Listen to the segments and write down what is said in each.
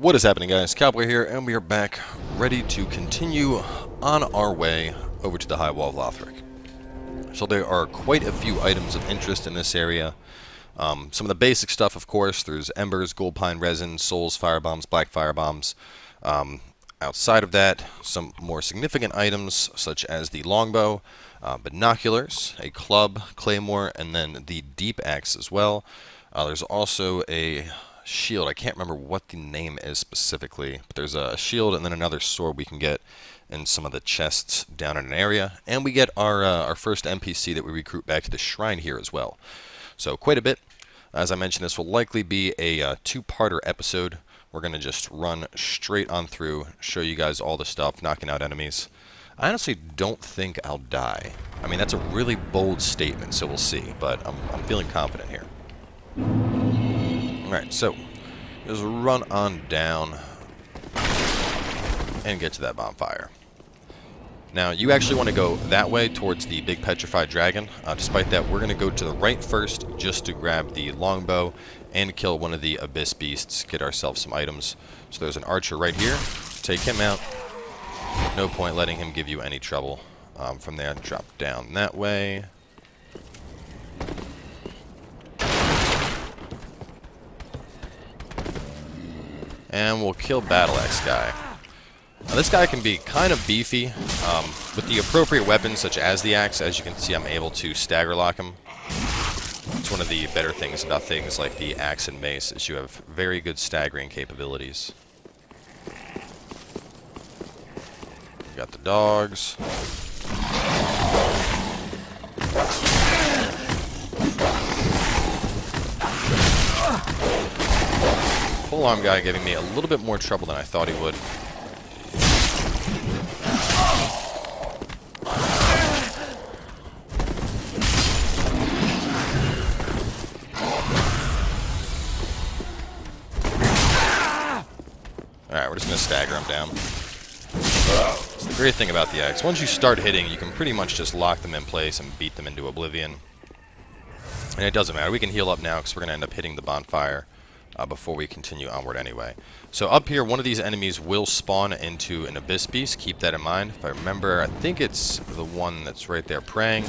What is happening, guys? Cowboy here, and we are back, ready to continue on our way over to the High Wall of Lothric. So there are quite a few items of interest in this area. Some of the basic stuff, of course. There's embers, gold pine resin, souls, firebombs, black firebombs. Outside of that, some more significant items, such as the longbow, binoculars, a club, claymore, and then the deep axe as well. There's also a shield. I can't remember what the name is specifically, but there's a shield and then another sword we can get in some of the chests down in an area. And we get our first NPC that we recruit back to the shrine here as well. So quite a bit. As I mentioned, this will likely be a two-parter episode. We're going to just run straight on through, show you guys all the stuff, knocking out enemies. I honestly don't think I'll die. I mean, that's a really bold statement, so we'll see, but I'm feeling confident here. Alright, so just run on down and get to that bonfire. Now, you actually want to go that way towards the big petrified dragon. Despite that, we're going to go to the right first just to grab the longbow and kill one of the abyss beasts, get ourselves some items. So there's an archer right here. Take him out. No point letting him give you any trouble. From there, drop down that way. And we'll kill Battle Axe guy. Now, this guy can be kind of beefy. With the appropriate weapons, such as the axe, as you can see, I'm able to stagger lock him. It's one of the better things about things like the axe and mace, is you have very good staggering capabilities. We got the dogs. Full arm guy giving me a little bit more trouble than I thought he would. Alright, we're just going to stagger him down. It's the great thing about the axe. Once you start hitting, you can pretty much just lock them in place and beat them into oblivion. And it doesn't matter. We can heal up now because we're going to end up hitting the bonfire before we continue onward anyway. So up here, one of these enemies will spawn into an abyss beast. Keep that in mind. If I remember, I think it's the one that's right there praying.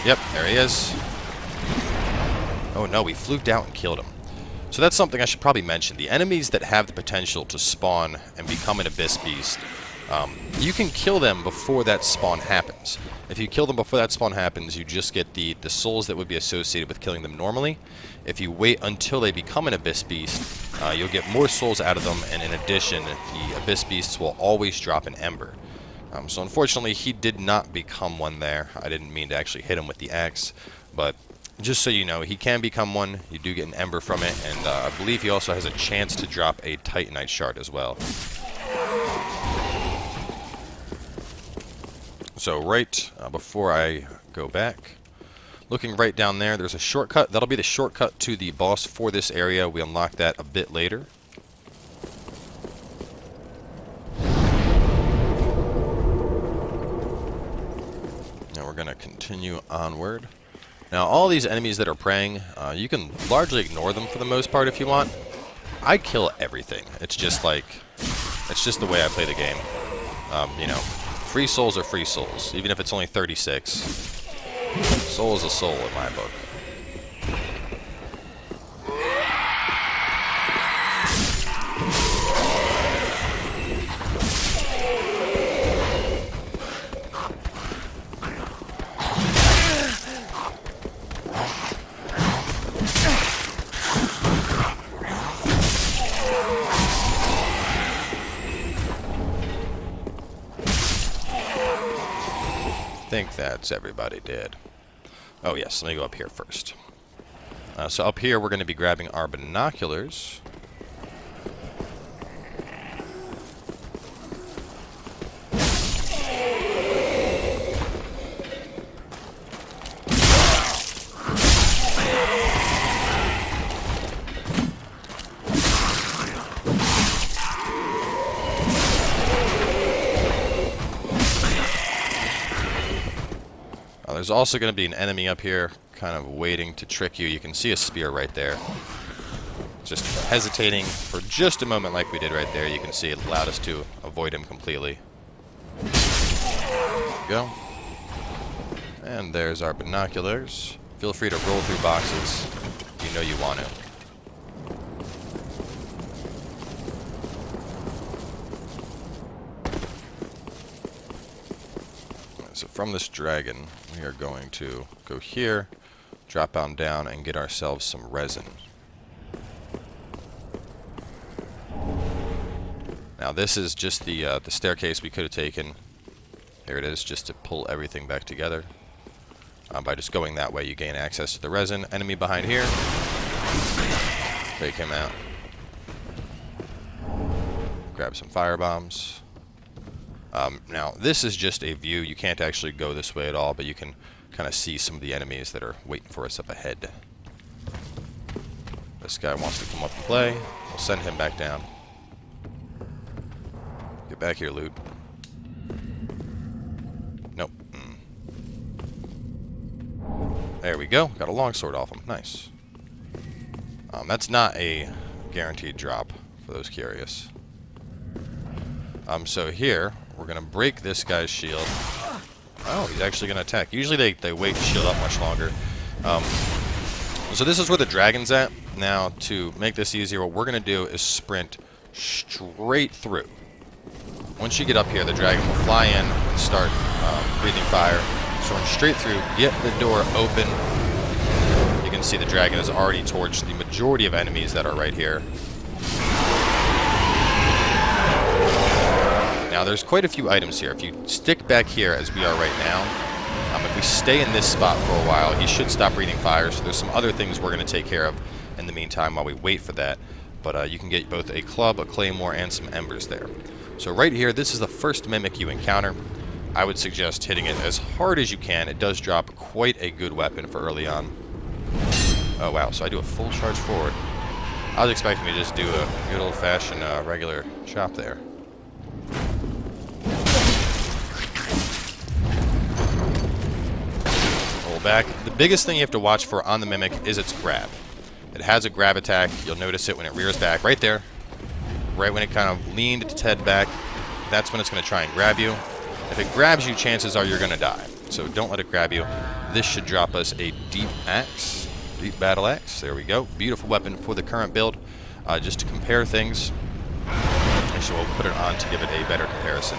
Yep, there he is. Oh no, we fluked out and killed him. So that's something I should probably mention. The enemies that have the potential to spawn and become an abyss beast, you can kill them before that spawn happens. If you kill them before that spawn happens, you just get the souls that would be associated with killing them normally. If you wait until they become an abyss beast, you'll get more souls out of them, and in addition, the abyss beasts will always drop an ember. So unfortunately, he did not become one there. I didn't mean to actually hit him with the axe, but just so you know, he can become one. You do get an ember from it, and I believe he also has a chance to drop a Titanite shard as well. So right before I go back, looking right down there, there's a shortcut. That'll be the shortcut to the boss for this area. We unlock that a bit later. Now we're going to continue onward. Now, all these enemies that are praying, you can largely ignore them for the most part if you want. I kill everything. It's just like, it's just the way I play the game. You know, free souls are free souls, even if it's only 36. Soul is a soul in my book. I think that's everybody dead. Oh yes, let me go up here first. So up here we're going to be grabbing our binoculars. There's also going to be an enemy up here kind of waiting to trick you. You can see a spear right there. just hesitating for just a moment like we did right there. You can see it allowed us to avoid him completely. There we go. And there's our binoculars. Feel free to roll through boxes if you know you want to. So from this dragon, we are going to go here, drop on down, and get ourselves some resin. Now this is just the staircase we could have taken. Here it is, just to pull everything back together. By just going that way, you gain access to the resin. Enemy behind here. Take him out. Grab some fire bombs. Now, this is just a view. You can't actually go this way at all, but you can kind of see some of the enemies that are waiting for us up ahead. This guy wants to come up and play. We'll send him back down. Get back here, loot. Nope. There we go. Got a longsword off him. Nice. That's not a guaranteed drop, for those curious. So here, we're going to break this guy's shield. Oh, he's actually going to attack. Usually they wait to shield up much longer. So this is where the dragon's at. Now, to make this easier, what we're going to do is sprint straight through. Once you get up here, the dragon will fly in and start breathing fire. So run straight through, get the door open. You can see the dragon is already torched the majority of enemies that are right here. Now, there's quite a few items here. If you stick back here as we are right now, if we stay in this spot for a while, he should stop breathing fire. So there's some other things we're going to take care of in the meantime while we wait for that. But you can get both a club, a claymore, and some embers there. So right here, this is the first mimic you encounter. I would suggest hitting it as hard as you can. It does drop quite a good weapon for early on. Oh, wow. So I do a full charge forward. I was expecting to just do a good old-fashioned regular chop there. Roll back. The biggest thing you have to watch for on the mimic is its grab. It has a grab attack. You'll notice it when it rears back right there. Right when it kind of leaned its head back, that's when it's going to try and grab you. If it grabs you, chances are you're going to die. So don't let it grab you. This should drop us a deep axe. Deep battle axe. There we go. Beautiful weapon for the current build. Just to compare things. Actually, we'll put it on to give it a better comparison.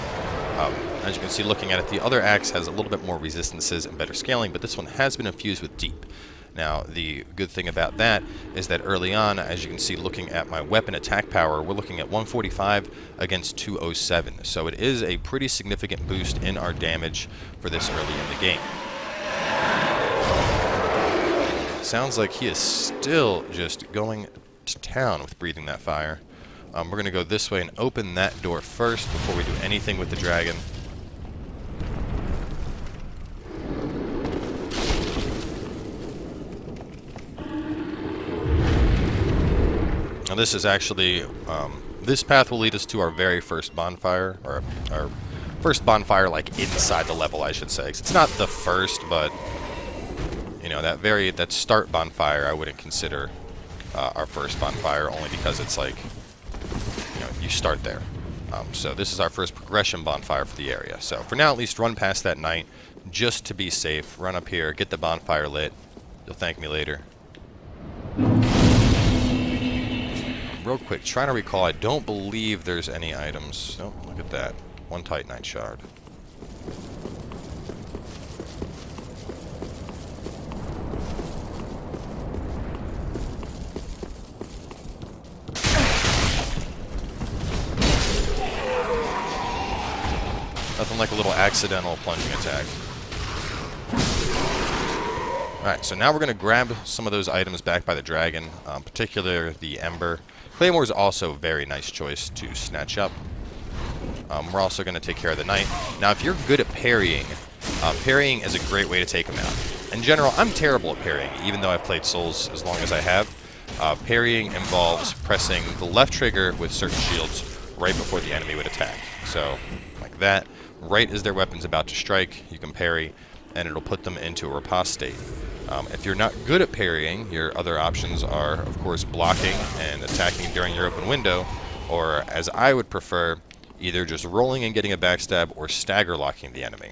As you can see, looking at it, the other axe has a little bit more resistances and better scaling, but this one has been infused with deep. Now, the good thing about that is that early on, as you can see, looking at my weapon attack power, we're looking at 145 against 207. So it is a pretty significant boost in our damage for this early in the game. Sounds like he is still just going to town with breathing that fire. We're going to go this way and open that door first before we do anything with the dragon. Now this is actually, this path will lead us to our very first bonfire, or our first bonfire like inside the level, I should say. 'Cause it's not the first, but, you know, that start bonfire I wouldn't consider our first bonfire, only because it's like, you know, you start there. So this is our first progression bonfire for the area. So for now, at least run past that night, just to be safe. Run up here, get the bonfire lit. You'll thank me later. Real quick, trying to recall, I don't believe there's any items. Oh, look at that. One Titanite shard. Nothing like a little accidental plunging attack. Alright, so now we're going to grab some of those items back by the dragon, particularly the Ember. Claymore is also a very nice choice to snatch up. We're also going to take care of the Knight. Now, if you're good at parrying, parrying is a great way to take him out. In general, I'm terrible at parrying, even though I've played Souls as long as I have. Parrying involves pressing the left trigger with certain shields right before the enemy would attack. So, like that. Right as their weapon's about to strike, you can parry. and it'll put them into a riposte state. If you're not good at parrying, your other options are, of course, blocking and attacking during your open window, or, as I would prefer, either just rolling and getting a backstab or stagger locking the enemy.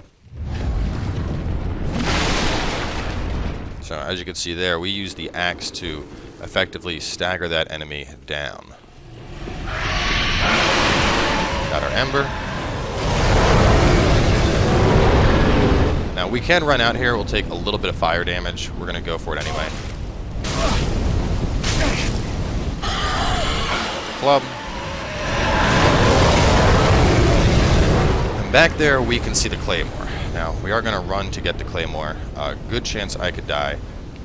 So as you can see there, we use the axe to effectively stagger that enemy down. Got our ember. Now we can run out here, we'll take a little bit of fire damage. We're going to go for it anyway. Club. And back there we can see the claymore. Now we are going to run to get the claymore. Good chance I could die.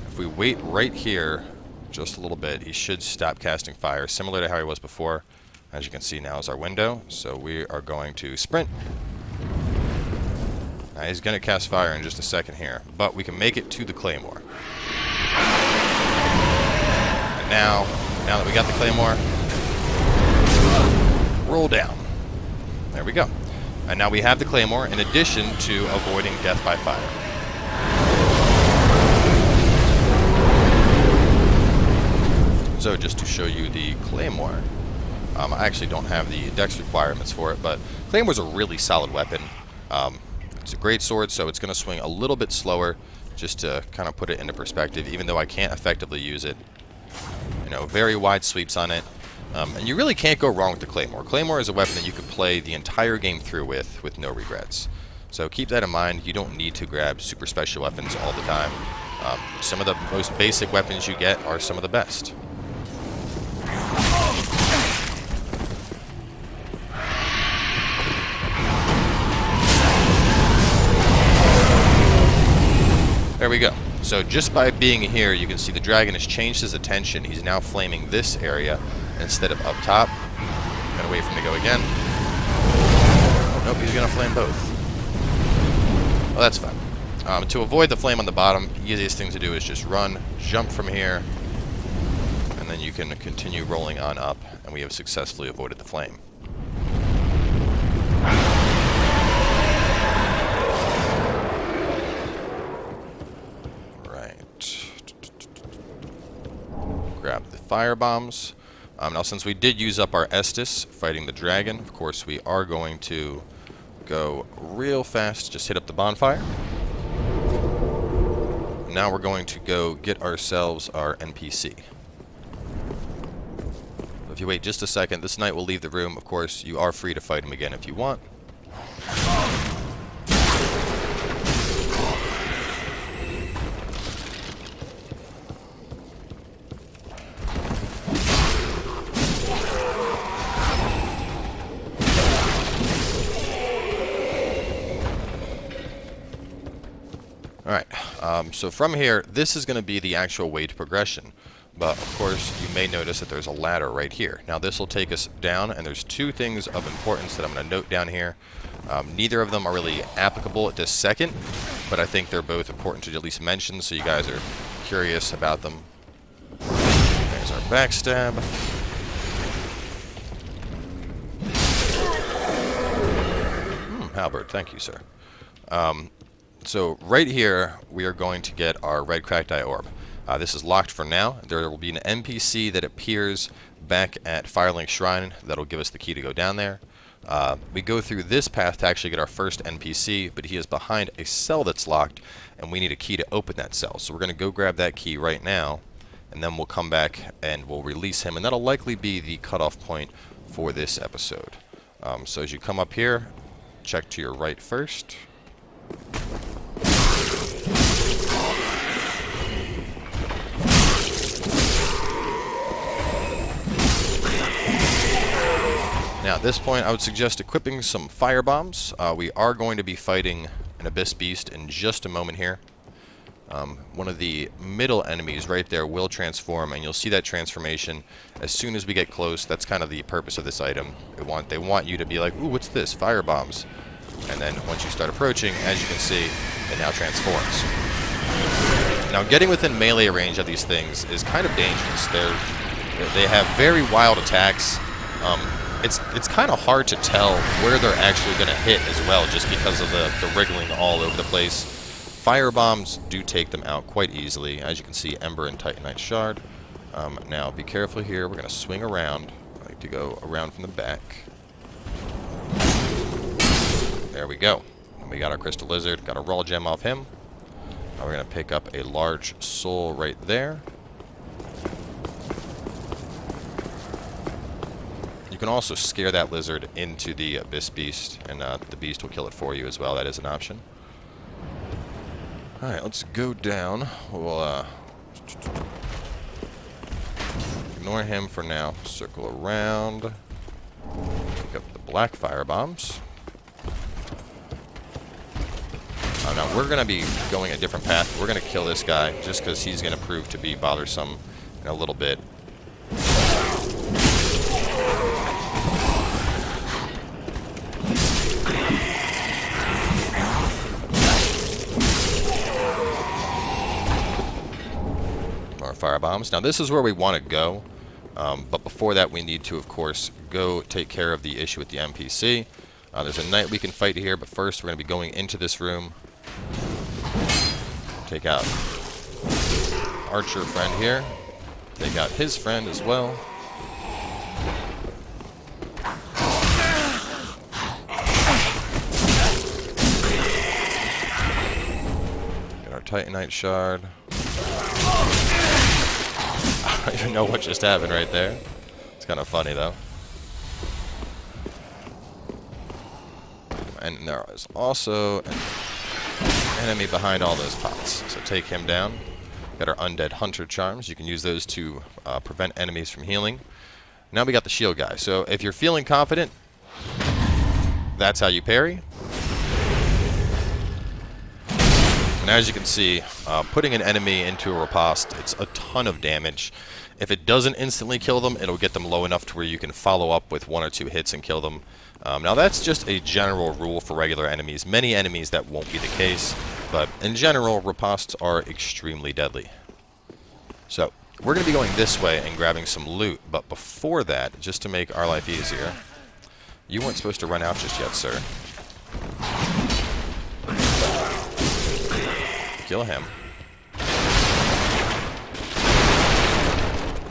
If we wait right here just a little bit, he should stop casting fire, similar to how he was before. As you can see, now is our window, so we are going to sprint. Now he's going to cast fire in just a second here, but we can make it to the claymore. And now that we got the claymore, roll down. There we go. And now we have the claymore in addition to avoiding death by fire. So just to show you the claymore, I actually don't have the dex requirements for it, but claymore's a really solid weapon. It's a great sword, so it's going to swing a little bit slower, just to kind of put it into perspective, even though I can't effectively use it. You know, very wide sweeps on it. And you really can't go wrong with the claymore. Claymore is a weapon that you could play the entire game through with no regrets. So keep that in mind. You don't need to grab super special weapons all the time. Some of the most basic weapons you get are some of the best. There we go. So just by being here, you can see the dragon has changed his attention. He's now flaming this area instead of up top. Gotta wait for him to go again. Oh, nope, he's gonna flame both. Well, that's fine. To avoid the flame on the bottom, the easiest thing to do is just run, jump from here, and then you can continue rolling on up, and we have successfully avoided the flame. Grab the fire bombs. Now, since we did use up our Estus fighting the dragon, of course, we are going to go real fast, just hit up the bonfire. Now we're going to go get ourselves our NPC. If you wait just a second, this knight will leave the room. Of course, you are free to fight him again if you want. Alright, so from here, this is going to be the actual way to progression. But, of course, you may notice that there's a ladder right here. Now, this will take us down, and there's two things of importance that I'm going to note down here. Neither of them are really applicable at this second, but I think they're both important to at least mention, so you guys are curious about them. There's our backstab. Halberd, thank you, sir. So right here, we are going to get our red cracked eye orb. This is locked for now. There will be an NPC that appears back at Firelink Shrine that'll give us the key to go down there. We go through this path to actually get our first NPC, but he is behind a cell that's locked, and we need a key to open that cell. So we're going to go grab that key right now, and then we'll come back and we'll release him, and that'll likely be the cutoff point for this episode. So as you come up here, check to your right first. Now at this point I would suggest equipping some fire bombs. We are going to be fighting an Abyss Beast in just a moment here. One of the middle enemies right there will transform, and you'll see that transformation as soon as we get close. That's kind of the purpose of this item. They want you to be like, ooh, what's this? Fire bombs. And then once you start approaching, as you can see, it now transforms. Now getting within melee range of these things is kind of dangerous. They have very wild attacks. It's kind of hard to tell where they're actually going to hit as well, just because of the wriggling all over the place. fire bombs do take them out quite easily. As you can see, Ember and Titanite Shard. Now, be careful here. We're going to swing around. I like to go around from the back. There we go. We got our Crystal Lizard. Got a Raw Gem off him. Now we're going to pick up a large soul right there. You can also scare that lizard into the Abyss Beast, and the beast will kill it for you as well. That is an option. Alright, let's go down. We'll ignore him for now. Circle around. Pick up the black fire bombs. Now we're going to be going a different path. We're going to kill this guy just because he's going to prove to be bothersome in a little bit. Fire bombs. Now this is where we want to go, but before that we need to, of course, go take care of the issue with the NPC. There's a knight we can fight here, but first we're going to be going into this room. Take out Archer friend here. Take out his friend as well. Get our Titanite Shard. I don't even know what just happened right there. It's kind of funny though. And there is also an enemy behind all those pots. So take him down. Got our Undead Hunter Charms. You can use those to prevent enemies from healing. Now we got the shield guy. So if you're feeling confident, that's how you parry. And as you can see, putting an enemy into a riposte, it's a ton of damage. If it doesn't instantly kill them, it'll get them low enough to where you can follow up with 1 or 2 hits and kill them. Now that's just a general rule for regular enemies. Many enemies that won't be the case, but in general, ripostes are extremely deadly. So we're going to be going this way and grabbing some loot, but before that, just to make our life easier, you weren't supposed to run out just yet, sir. Kill him.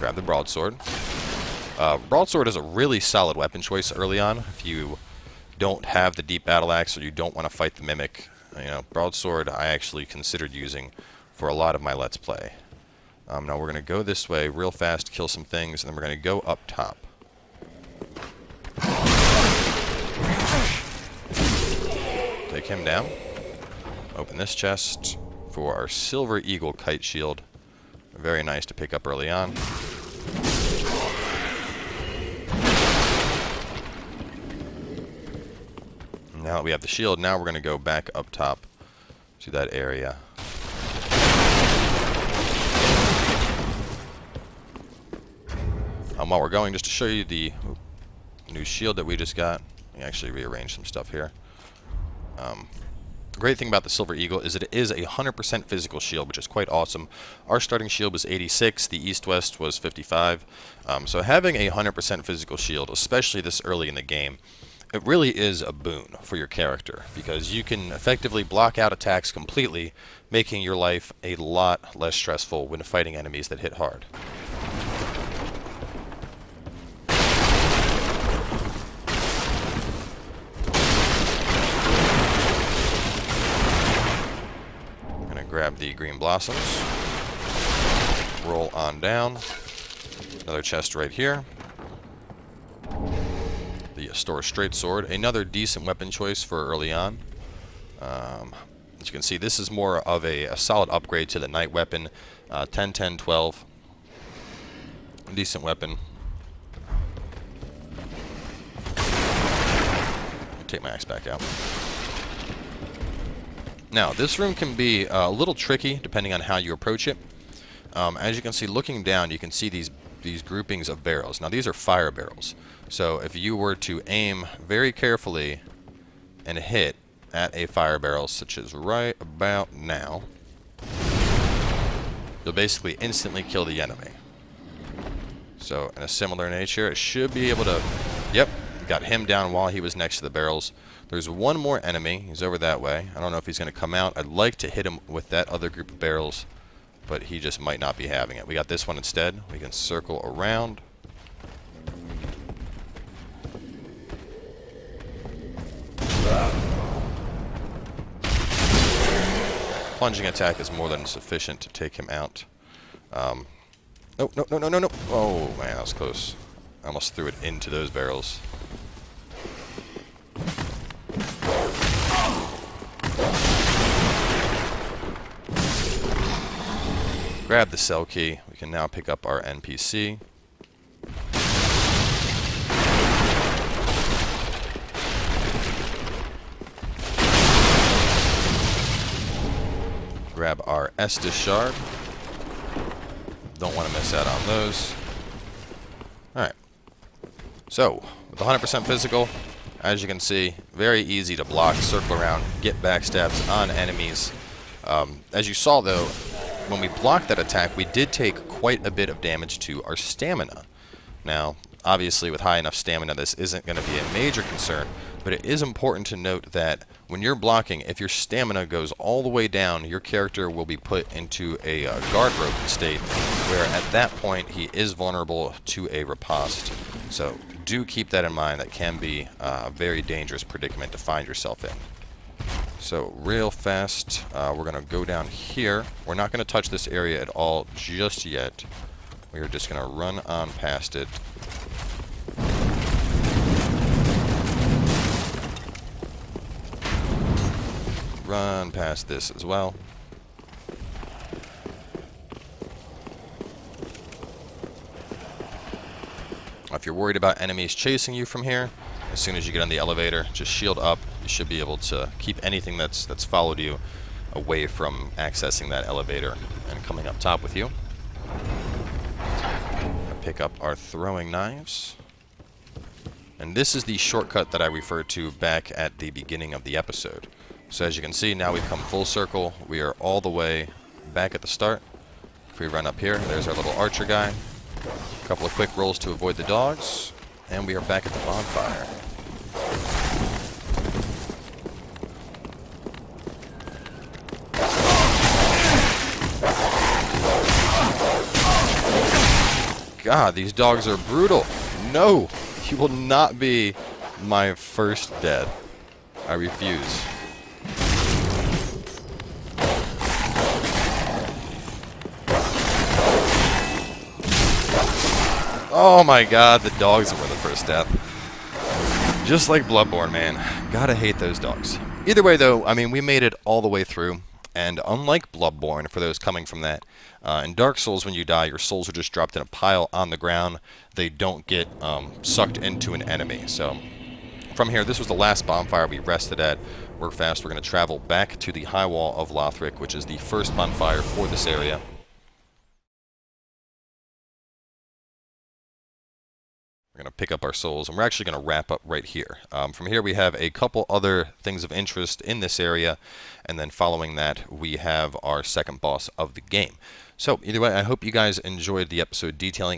Grab the broadsword. Broadsword is a really solid weapon choice early on. If you don't have the deep battle axe or you don't want to fight the mimic, you know, broadsword I actually considered using for a lot of my Let's Play. Now we're going to go this way real fast, kill some things, and then we're going to go up top. Take him down. Open this chest for our Silver Eagle Kite Shield. Very nice to pick up early on. Now that we have the shield, now we're going to go back up top to that area. While we're going, just to show you the new shield that we just got, let me actually rearrange some stuff here. The great thing about the Silver Eagle is it is a 100% physical shield, which is quite awesome. Our starting shield was 86, the East-West was 55. So having a 100% physical shield, especially this early in the game, it really is a boon for your character, because you can effectively block out attacks completely, making your life a lot less stressful when fighting enemies that hit hard. Grab the green blossoms, roll on down, another chest right here, the Store Straight Sword, another decent weapon choice for early on. As you can see, this is more of a solid upgrade to the Knight weapon, 10, 10, 12, decent weapon. Take my axe back out. Now, this room can be a little tricky depending on how you approach it. As you can see, looking down, you can see these groupings of barrels. Now, these are fire barrels. So if you were to aim very carefully and hit at a fire barrel, such as right about now, you'll basically instantly kill the enemy. So in a similar nature, it should be able to... Yep, Got him down while he was next to the barrels. There's one more enemy. He's over that way. I don't know if he's going to come out. I'd like to hit him with that other group of barrels, but he just might not be having it. We got this one instead. We can circle around. Plunging attack is more than sufficient to take him out. No. Oh, man, that was close. I almost threw it into those barrels. Grab the cell key. We can now pick up our NPC. Grab our Estus shard. Don't want to miss out on those. Alright. So, with 100% physical, as you can see, very easy to block, circle around, get backstabs on enemies. As you saw though, when we blocked that attack, we did take quite a bit of damage to our stamina. Now, obviously with high enough stamina, this isn't going to be a major concern, but it is important to note that when you're blocking, if your stamina goes all the way down, your character will be put into a guard broken state, where at that point he is vulnerable to a riposte. So do keep that in mind. That can be a very dangerous predicament to find yourself in. So real fast, we're going to go down here. We're not going to touch this area at all just yet. We are just going to run on past it. Run past this as well. If you're worried about enemies chasing you from here, as soon as you get on the elevator, just shield up. You should be able to keep anything that's followed you away from accessing that elevator and coming up top with you. Pick up our throwing knives. And this is the shortcut that I referred to back at the beginning of the episode. So as you can see, now we've come full circle. We are all the way back at the start. If we run up here, there's our little archer guy. A couple of quick rolls to avoid the dogs. And we are back at the bonfire. God, these dogs are brutal. No, you will not be my first death. I refuse. Oh my god, the dogs were the first death. Just like Bloodborne, man. Gotta hate those dogs. Either way, though, I mean, we made it all the way through. And unlike Bloodborne, for those coming from that, in Dark Souls, when you die, your souls are just dropped in a pile on the ground. They don't get sucked into an enemy. So, from here, this was the last bonfire we rested at. We're fast. We're going to travel back to the High Wall of Lothric, which is the first bonfire for this area. We're going to pick up our souls, and we're actually going to wrap up right here. From here, we have a couple other things of interest in this area, and then following that, we have our second boss of the game. So, either way, I hope you guys enjoyed the episode detailing